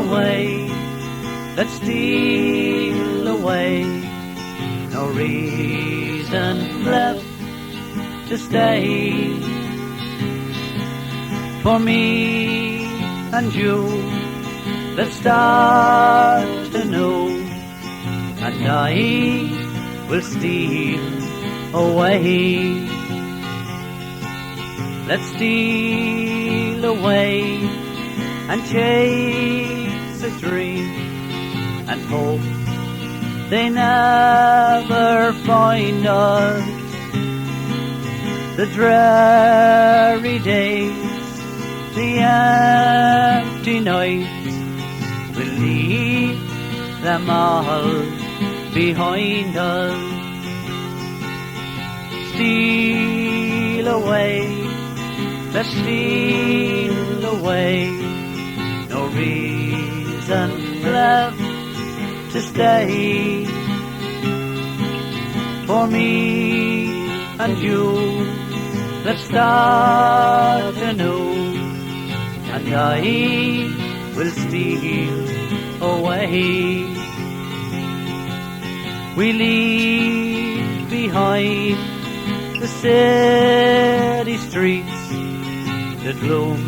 away. Let's steal away. No reason left to stay. For me and you, let's start anew, and I will steal away. Let's steal away and chase a dream and hope they never find us. The dreary days, the empty nights, we'll leave them all behind us. Steal away, let's steal away. No reason left to stay. For me and you, let's start anew, and I will steal away. We leave behind the city streets, the gloom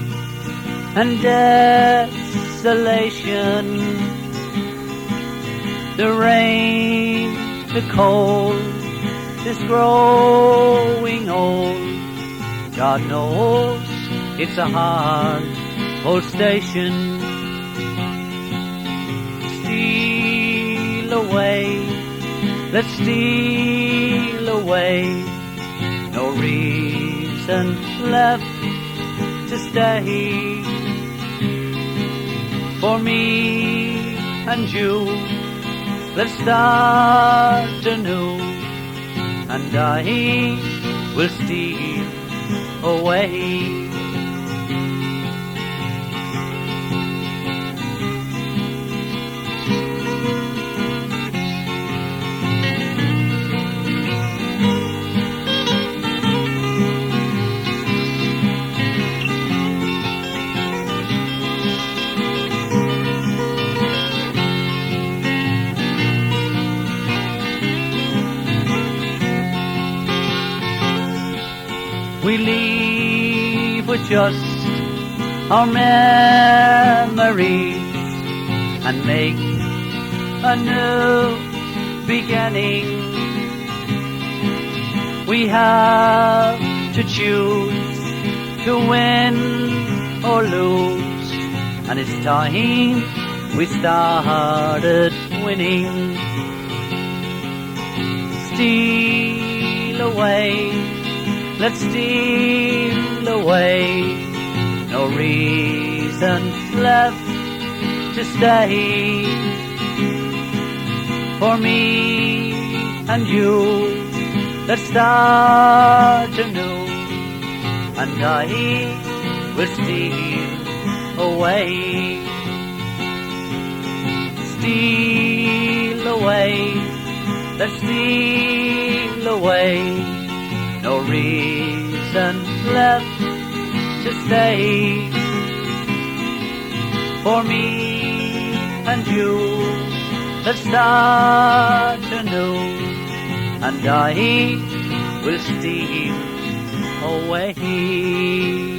and desolation, the rain, the cold, this growing old. God knows it's a hard old station. Steal away, let's steal away. No reason left to stay. For me and you, let's start anew, and I will steal away. We leave with just our memories and make a new beginning. We have to choose to win or lose, and it's time we started winning. Steal away, let's steal away. No reason left to stay. For me and you, let's start anew, and I will steal away. Steal away, let's steal away. No reason left to stay. For me and you, let's start anew, and I will steal away.